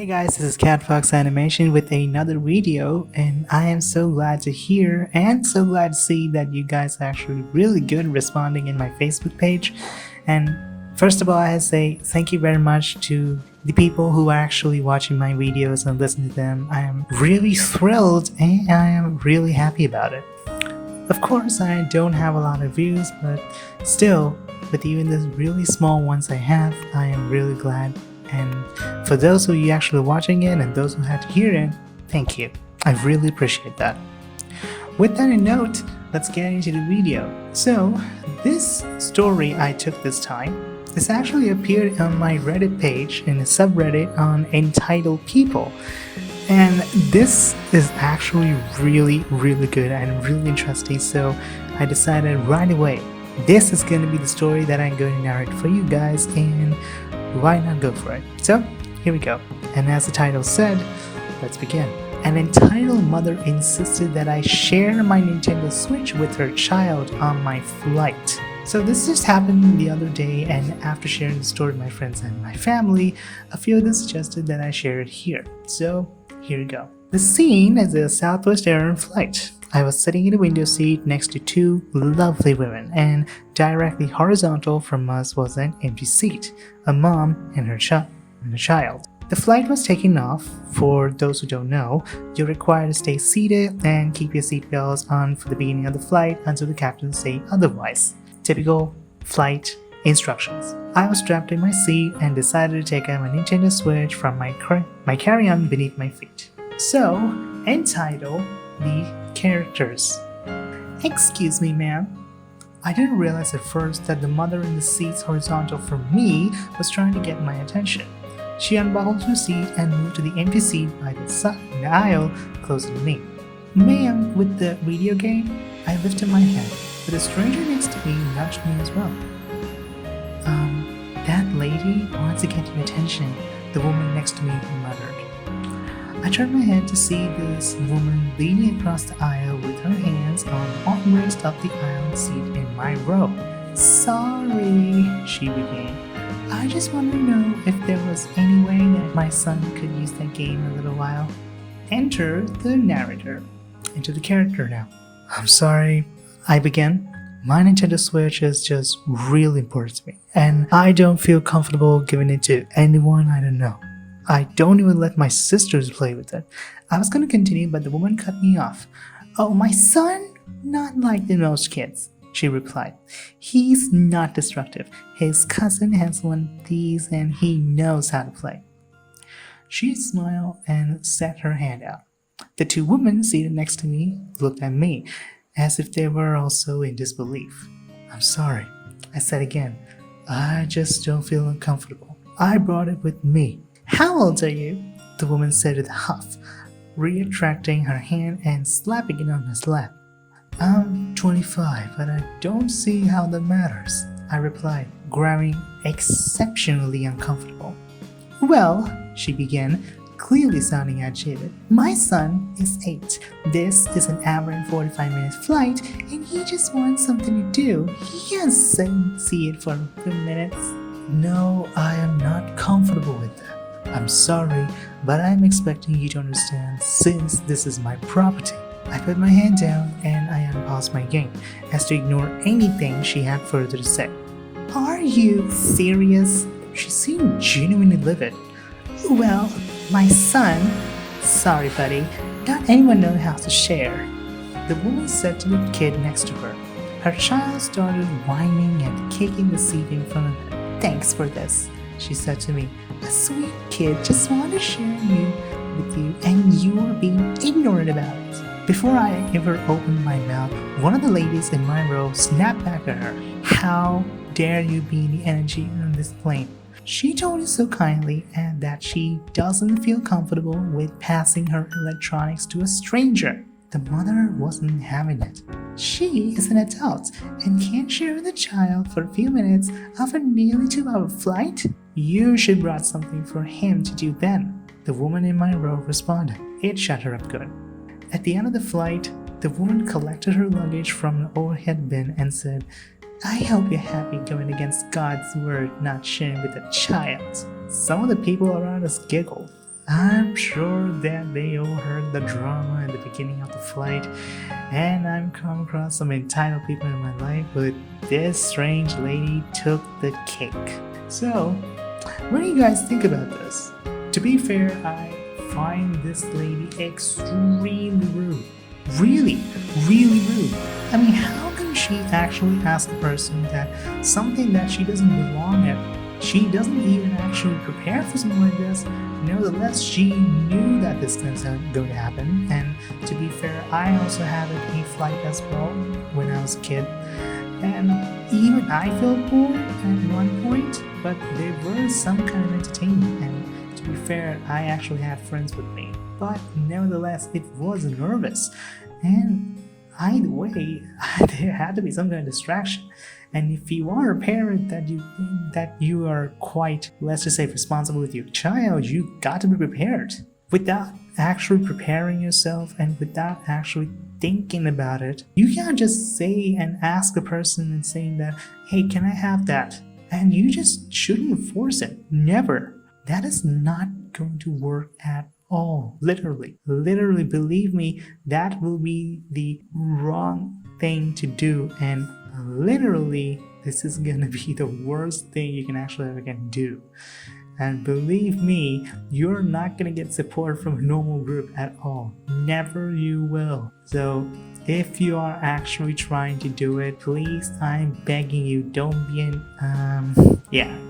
Hey guys, this is Catfox Animation with another video, and I am so glad to hear and so glad to see that you guys are actually really good responding in my Facebook page. And first of all, I say thank you very much to the people who are actually watching my videos and listening to them. I am really thrilled and I am really happy about it. Of course, I don't have a lot of views, but still, with even the really small ones I have, I am really glad. And for those of you actually watching it and those who had to hear it, thank you. I really appreciate that. With that in note, let's get into the video. So, this story I took this time, this actually appeared on my Reddit page in a subreddit on entitled people. And this is actually really good and really interesting, so I decided right away, this is going to be the story that I'm going to narrate for you guys, and why not go for it? So, here we go. And as the title said, let's begin. An entitled mother insisted that I share my Nintendo Switch with her child on my flight. So this just happened the other day, and after sharing the story with my friends and my family, a few of them suggested that I share it here. So, here we go. The scene is a Southwest Airlines flight. I was sitting in a window seat next to two lovely women, and directly horizontal from us was an empty seat, a mom and her child. The flight was taking off. For those who don't know, you're required to stay seated and keep your seatbelts on for the beginning of the flight until the captain says otherwise. Typical flight instructions. I was strapped in my seat and decided to take out my Nintendo Switch from my carry-on beneath my feet. So, entitled the characters. Excuse me, ma'am. I didn't realize at first that the mother in the seats horizontal from me was trying to get my attention. She unbuckled her seat and moved to the empty seat by the side in the aisle closer to me. Ma'am, with the video game? I lifted my head, but the stranger next to me nudged me as well. That lady wants to get your attention, the woman next to me muttered. I turned my head to see this woman leaning across the aisle with her hands on the armrest of the aisle seat in my row. Sorry, she began. I just wanted to know if there was any way that my son could use that game a little while. Enter the narrator. Into the character now. I'm sorry, I began. My Nintendo Switch is just really important to me, and I don't feel comfortable giving it to anyone I don't know. I don't even let my sisters play with it. I was going to continue, but the woman cut me off. Oh, my son? Not like the most kids, she replied. He's not destructive. His cousin has one of these and he knows how to play. She smiled and set her hand out. The two women seated next to me looked at me as if they were also in disbelief. I'm sorry, I said again. I just don't feel uncomfortable. I brought it with me. How old are you? The woman said with a huff, retracting her hand and slapping it on his lap. I'm 25, but I don't see how that matters, I replied, growing exceptionally uncomfortable. Well, she began, clearly sounding agitated. My son is 8. This is an hour and 45-minute flight, and he just wants something to do. He can't sit and see it for a few minutes. No, I am not comfortable with that. I'm sorry, but I'm expecting you to understand since this is my property. I put my hand down and I unpaused my game as to ignore anything she had further to say. Are you serious? She seemed genuinely livid. Well, my son... Sorry, buddy. Not anyone knows how to share. The woman said to the kid next to her. Her child started whining and kicking the seat in front of her. Thanks for this, she said to me. A sweet kid just wanted to share you with you, and you are being ignorant about it. Before I ever opened my mouth, one of the ladies in my row snapped back at her. How dare you be the energy on this plane? She told us so kindly and that she doesn't feel comfortable with passing her electronics to a stranger. The mother wasn't having it. She is an adult and can't share with a child for a few minutes of a nearly 2-hour flight? You should brought something for him to do then, the woman in my row responded. It shut her up good. At the end of the flight, the woman collected her luggage from the overhead bin and said, I hope you're happy going against God's word not sharing with a child. Some of the people around us giggled. I'm sure that they all heard the drama at the beginning of the flight, and I've come across some entitled people in my life, but this strange lady took the cake. So, what do you guys think about this? To be fair, I find this lady extremely rude. Really, really rude. I mean, how can she actually ask a person that something that she doesn't belong at? She doesn't even actually prepare for something like this. Nevertheless, she knew that this was going to happen. And to be fair, I also had a flight as well when I was a kid. And even I felt bored at one point, but there was some kind of entertainment. And to be fair, I actually had friends with me. But nevertheless, it was nervous. And either way, there had to be some kind of distraction. And if you are a parent that you think that you are quite, let's just say, responsible with your child, you got to be prepared. Without actually preparing yourself and without actually thinking about it, you can't just say and ask a person and saying that, hey, can I have that? And you just shouldn't force it. Never. That is not going to work at all. Literally, believe me, that will be the wrong thing to do. And literally, this is gonna be the worst thing you can actually ever do. And believe me, you're not gonna get support from a normal group at all. Never you will. So if you are actually trying to do it, please, I'm begging you, don't be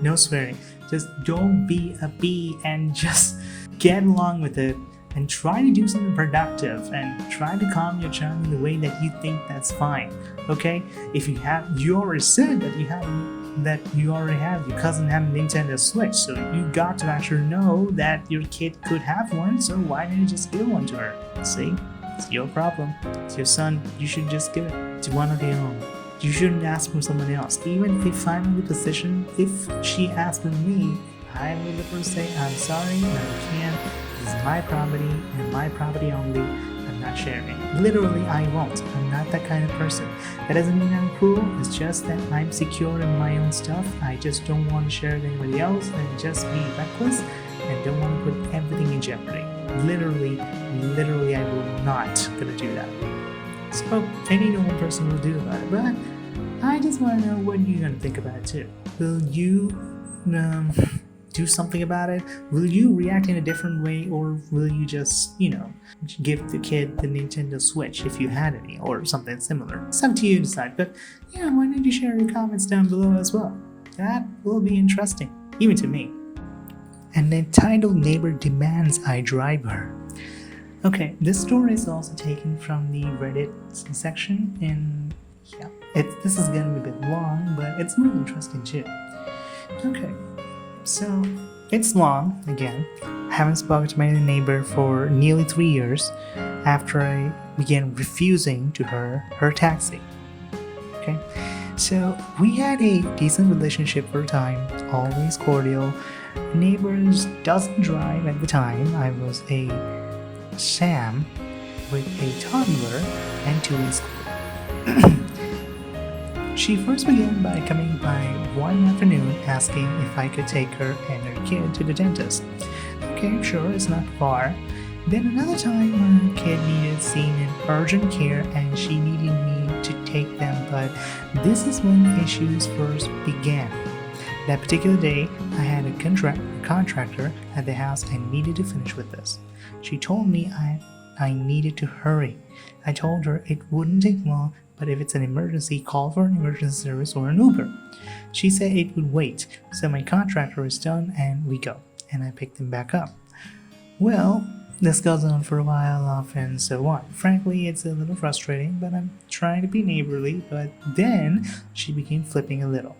no swearing. Just don't be a bee and just get along with it and try to do something productive and try to calm your child in the way that you think that's fine. Okay? If you already said that you already have your cousin have a Nintendo Switch, so you got to actually know that your kid could have one, so why didn't you just give one to her? See? It's your problem. It's your son. You should just give it to one of your own. You shouldn't ask from someone else. Even if I'm in the position, if she asked from me, I will literally say, I'm sorry, no, I can't. This is my property and my property only. I'm not sharing. Literally, I won't. I'm not that kind of person. That doesn't mean I'm cruel. It's just that I'm secure in my own stuff. I just don't want to share with anybody else and just be reckless and don't want to put everything in jeopardy. Literally, I will not gonna do that. So any normal person will do about it. But I just want to know what you're gonna think about it too. Will you do something about it? Will you react in a different way, or will you just, give the kid the Nintendo Switch if you had any, or something similar? It's up to you to decide, but why don't you share your comments down below as well? That will be interesting, even to me. An entitled neighbor demands I drive her. Okay, this story is also taken from the Reddit section, and this is gonna be a bit long, but it's really interesting too. Okay. So, it's long, again. I haven't spoken to my neighbor for nearly 3 years after I began refusing to her taxi. Okay? So, we had a decent relationship for a time, always cordial. Neighbors doesn't drive at the time. I was a Sam with a toddler and 2 in school. She first began by coming by one afternoon asking if I could take her and her kid to the dentist. Okay, sure, it's not far. Then another time her kid needed seen in urgent care and she needed me to take them, but this is when issues first began. That particular day, I had a contractor at the house and needed to finish with this. She told me I needed to hurry. I told her it wouldn't take long, but if it's an emergency, call for an emergency service or an Uber. She said it would wait, so my contractor is done and we go, and I picked him back up. Well, this goes on for a while off and so on. Frankly, it's a little frustrating, but I'm trying to be neighborly, but then she became flipping a little.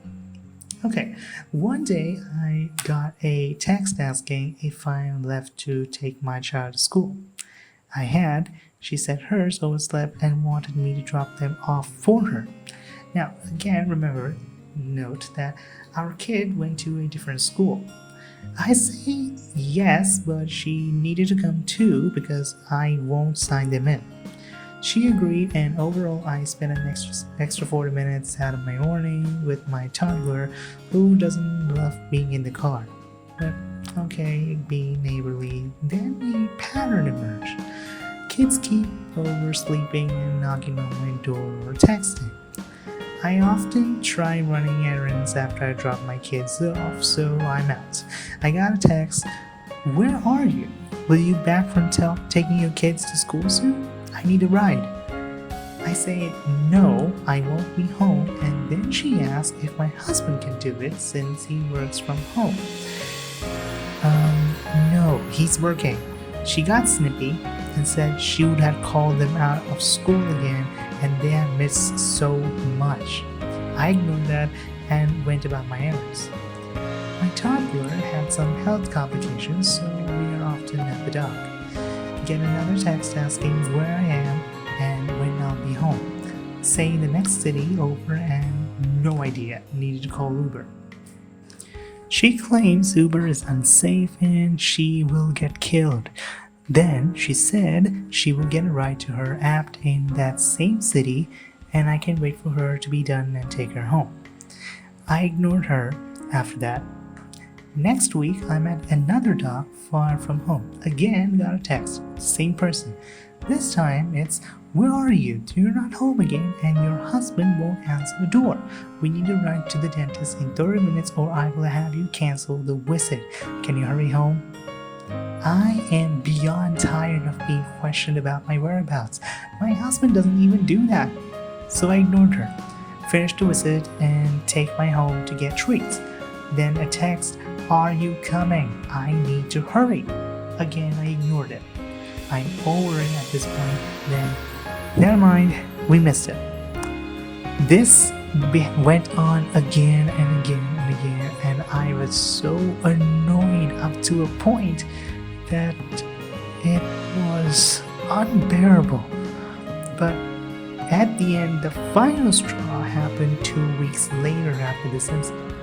Okay, one day I got a text asking if I'm left to take my child to school. I had. She said hers overslept and wanted me to drop them off for her. Now, again, note that our kid went to a different school. I say yes, but she needed to come too because I won't sign them in. She agreed, and overall I spent an extra 40 minutes out of my morning with my toddler who doesn't love being in the car. But Okay, being neighborly. Then a pattern emerged. Kids keep oversleeping and knocking on my door or texting. I often try running errands after I drop my kids off, so I'm out. I got a text. Where are you? Will you back from taking your kids to school soon? I need a ride. I say no, I won't be home, and then she asks if my husband can do it since he works from home. No, he's working. She got snippy and said she would have called them out of school again and they had missed so much. I ignored that and went about my errands. My toddler had some health complications, so we are often at the dock. Get another text asking where I am and when I'll be home. Say the next city over and no idea, needed to call Uber. She claims Uber is unsafe and she will get killed. Then she said she will get a ride to her app in that same city and I can wait for her to be done and take her home. I ignored her after that. Next week, I'm at another dock far from home. Again, got a text. Same person. This time, it's, where are you? You're not home again and your husband won't answer the door. We need a ride to the dentist in 30 minutes or I will have you cancel the visit. Can you hurry home? I am beyond tired of being questioned about my whereabouts. My husband doesn't even do that. So I ignored her. Finished the visit and take my home to get treats. Then a text, are you coming? I need to hurry. Again, I ignored it. I'm over it at this point. Then, never mind, we missed it. This went on again and again and again, and I was so annoyed up to a point that it was unbearable. But at the end, the final straw happened 2 weeks later after this incident.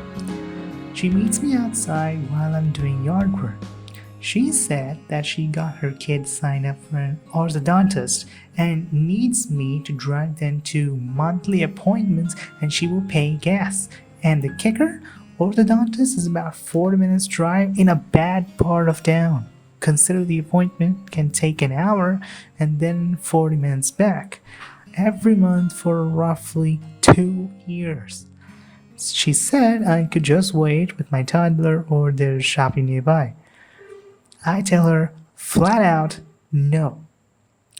She meets me outside while I'm doing yard work. She said that she got her kids signed up for an orthodontist and needs me to drive them to monthly appointments and she will pay gas. And the kicker, orthodontist is about 40 minutes drive in a bad part of town. Consider the appointment can take an hour and then 40 minutes back. Every month for roughly 2 years. She said I could just wait with my toddler or there's shopping nearby. I tell her flat out, no.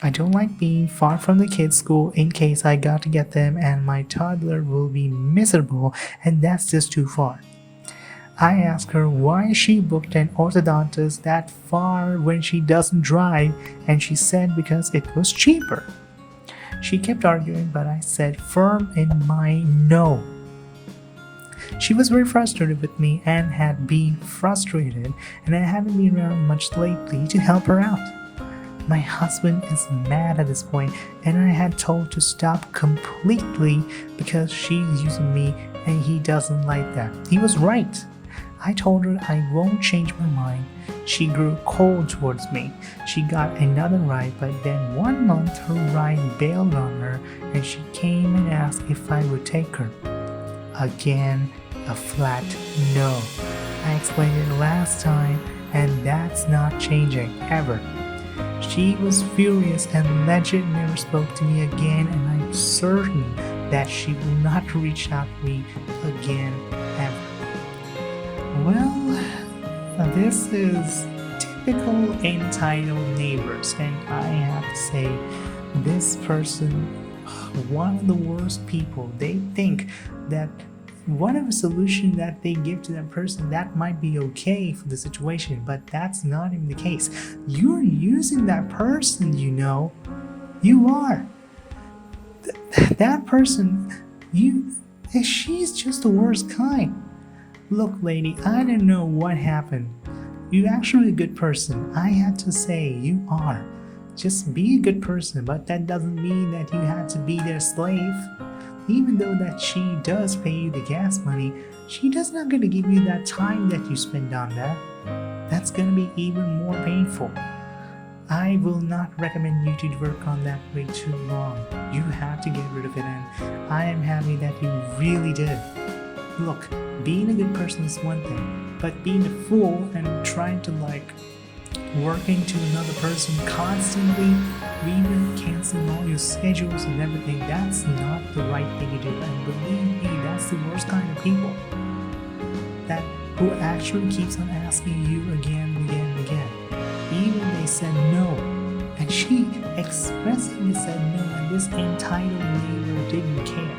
I don't like being far from the kids' school in case I got to get them and my toddler will be miserable and that's just too far. I asked her why she booked an orthodontist that far when she doesn't drive and she said because it was cheaper. She kept arguing but I said firm in my no. She was very frustrated with me and had been frustrated and I haven't been around much lately to help her out. My husband is mad at this point and I had told to stop completely because she's using me and he doesn't like that. He was right. I told her I won't change my mind. She grew cold towards me. She got another ride but then 1 month her ride bailed on her and she came and asked if I would take her. Again, a flat no. I explained it last time and that's not changing ever. She was furious and legit never spoke to me again and I'm certain that she will not reach out to me again ever. Well, this is typical entitled neighbors and I have to say this person, one of the worst people. They think that whatever solution that they give to that person, that might be okay for the situation, but that's not even the case. You're using that person, you know. You are. That person, she's just the worst kind. Look, lady, I don't know what happened. You're actually a good person. I have to say, you are. Just be a good person, but that doesn't mean that you have to be their slave. Even though that she does pay you the gas money, she does not going to give you that time that you spend on that. That's going to be even more painful. I will not recommend you to work on that way too long. You have to get rid of it and I am happy that you really did. Look, being a good person is one thing, but being a fool and trying to like working to another person constantly, even canceling all your schedules and everything. That's not the right thing to do. And believe me, that's the worst kind of people. That who actually keeps on asking you again and again and again. Even they said no. And she expressly said no, and this entitled neighbor didn't care.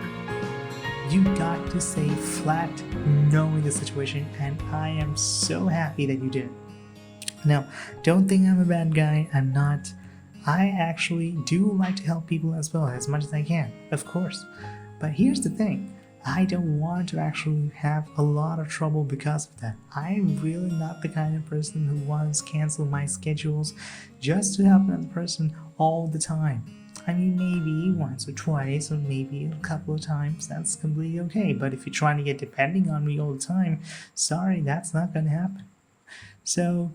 You got to say flat no in the situation, and I am so happy that you did. Now, don't think I'm a bad guy. I'm not. I actually do like to help people as well, as much as I can, of course. But here's the thing. I don't want to actually have a lot of trouble because of that. I'm really not the kind of person who wants to cancel my schedules just to help another person all the time. I mean, maybe once or twice, or maybe a couple of times, that's completely okay. But if you're trying to get depending on me all the time, sorry, that's not going to happen. So,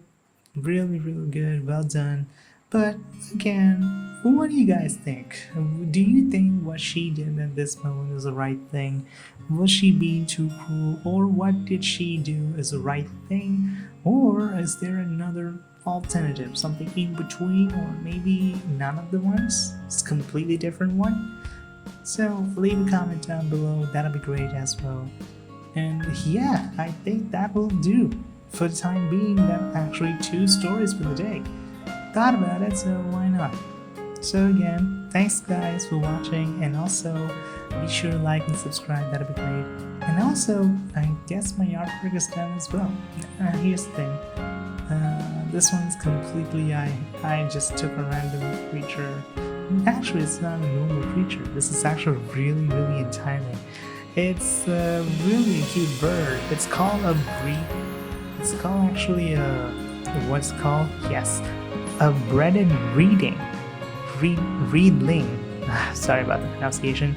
really, really good. Well done. But again, what do you guys think? Do you think what she did at this moment is the right thing? Was she being too cruel? Or what did she do as the right thing? Or is there another alternative, something in between, or maybe none of the ones? It's a completely different one? So leave a comment down below, that'll be great as well. And yeah, I think that will do. For the time being, that are actually 2 stories for the day. Thought about it, so why not? So again, thanks guys for watching, and also be sure to like and subscribe, that'd be great. And also, I guess my artwork is done as well. Here's the thing, this one's completely, I just took a random creature. Actually, it's not a normal creature, this is actually really, really enticing. It's really a cute bird. It's called a It's called actually what's it called? Yes, a breaded Reedling. Reedling. Sorry about the pronunciation.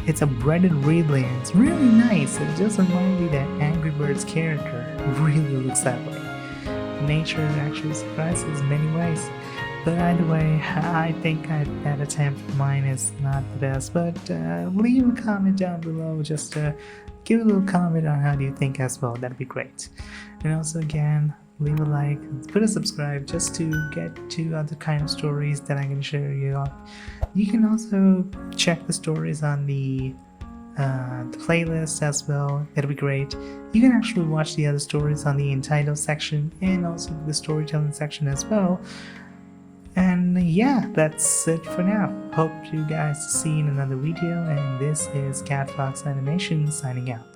It's a breaded Reedling. It's really nice. It just reminds me that Angry Birds character really looks that way. Nature actually surprises in many ways. But either way, I think that attempt of mine is not the best. But leave a comment down below. Just give a little comment on how do you think as well. That'd be great. And also again, leave a like, put a subscribe just to get to other kind of stories that I'm going to share you off. You can also check the stories on the playlist as well. That'll be great. You can actually watch the other stories on the entitled section and also the storytelling section as well. And yeah, that's it for now. Hope you guys see in another video, and this is Catfox Animation signing out.